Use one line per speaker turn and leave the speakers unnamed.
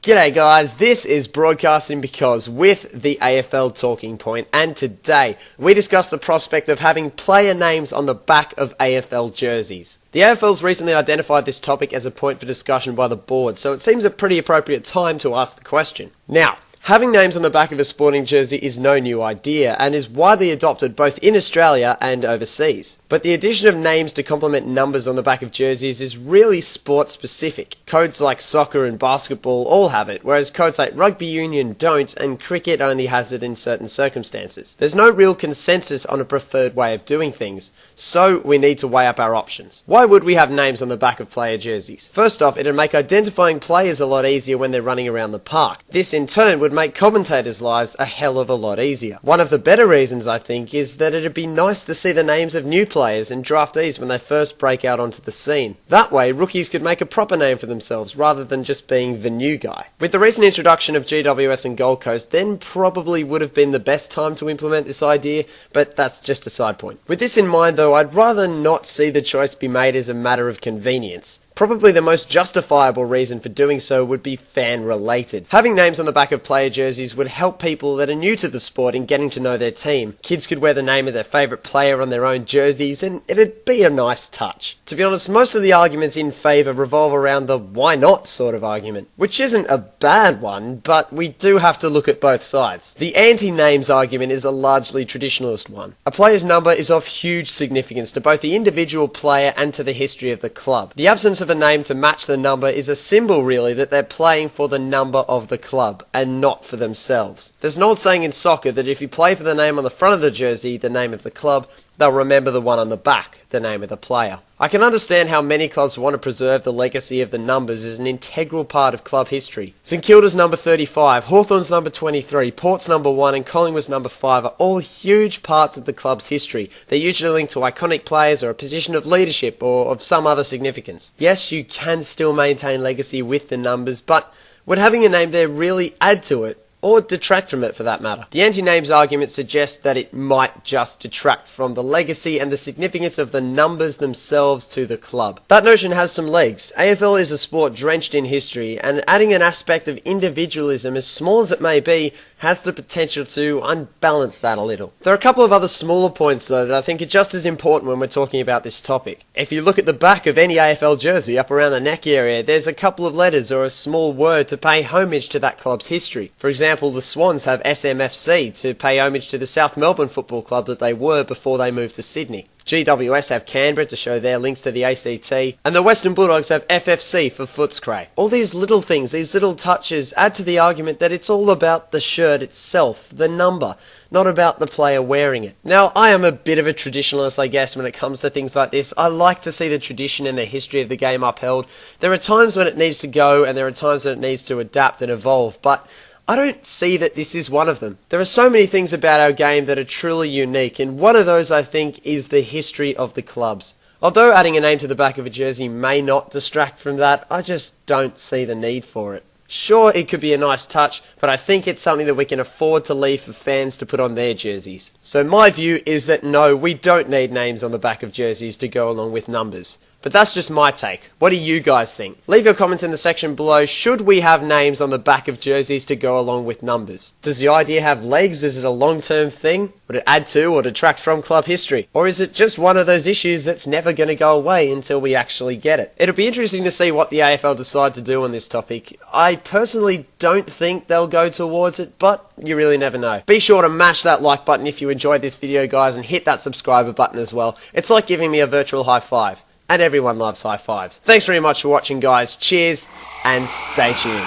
G'day guys, this is Broadcasting Because with the AFL Talking Point, and today we discuss the prospect of having player names on the back of AFL jerseys. The AFL's recently identified this topic as a point for discussion by the board, so it seems a pretty appropriate time to ask the question. Now, having names on the back of a sporting jersey is no new idea and is widely adopted both in Australia and overseas. But the addition of names to complement numbers on the back of jerseys is really sport specific. Codes like soccer and basketball all have it, whereas codes like rugby union don't, and cricket only has it in certain circumstances. There's no real consensus on a preferred way of doing things, so we need to weigh up our options. Why would we have names on the back of player jerseys? First off, it'd make identifying players a lot easier when they're running around the park. This in turn would make commentators' lives a hell of a lot easier. One of the better reasons, I think, is that it'd be nice to see the names of new players and draftees when they first break out onto the scene. That way, rookies could make a proper name for themselves rather than just being the new guy. With the recent introduction of GWS and Gold Coast, then probably would have been the best time to implement this idea, but that's just a side point. With this in mind though, I'd rather not see the choice be made as a matter of convenience. Probably the most justifiable reason for doing so would be fan-related. Having names on the back of player jerseys would help people that are new to the sport in getting to know their team. Kids could wear the name of their favourite player on their own jerseys, and it'd be a nice touch. To be honest, most of the arguments in favour revolve around the why not sort of argument, which isn't a bad one, but we do have to look at both sides. The anti-names argument is a largely traditionalist one. A player's number is of huge significance to both the individual player and to the history of the club. The absence of a name to match the number is a symbol really that they're playing for the number of the club and not for themselves. There's an old saying in soccer that if you play for the name on the front of the jersey, the name of the club, they'll remember the one on the back, the name of the player. I can understand how many clubs want to preserve the legacy of the numbers as an integral part of club history. St Kilda's number 35, Hawthorn's number 23, Port's number 1 and Collingwood's number 5 are all huge parts of the club's history. They're usually linked to iconic players or a position of leadership or of some other significance. Yes, you can still maintain legacy with the numbers, but would having a name there really add to it? Or detract from it for that matter? The anti-names argument suggests that it might just detract from the legacy and the significance of the numbers themselves to the club. That notion has some legs. AFL is a sport drenched in history, and adding an aspect of individualism, as small as it may be, has the potential to unbalance that a little. There are a couple of other smaller points though that I think are just as important when we're talking about this topic. If you look at the back of any AFL jersey up around the neck area, there's a couple of letters or a small word to pay homage to that club's history. For example, the Swans have SMFC to pay homage to the South Melbourne Football Club that they were before they moved to Sydney. GWS have Canberra to show their links to the ACT, and the Western Bulldogs have FFC for Footscray. All these little things, these little touches, add to the argument that it's all about the shirt itself, the number, not about the player wearing it. Now, I am a bit of a traditionalist, I guess, when it comes to things like this. I like to see the tradition and the history of the game upheld. There are times when it needs to go, and there are times when it needs to adapt and evolve, but I don't see that this is one of them. There are so many things about our game that are truly unique, and one of those I think is the history of the clubs. Although adding a name to the back of a jersey may not distract from that, I just don't see the need for it. Sure, it could be a nice touch, but I think it's something that we can afford to leave for fans to put on their jerseys. So my view is that no, we don't need names on the back of jerseys to go along with numbers. But that's just my take. What do you guys think? Leave your comments in the section below. Should we have names on the back of jerseys to go along with numbers? Does the idea have legs? Is it a long-term thing? Would it add to or detract from club history? Or is it just one of those issues that's never going to go away until we actually get it? It'll be interesting to see what the AFL decide to do on this topic. I personally don't think they'll go towards it, but you really never know. Be sure to mash that like button if you enjoyed this video, guys, and hit that subscriber button as well. It's like giving me a virtual high five. And everyone loves high fives. Thanks very much for watching, guys. Cheers, and stay tuned.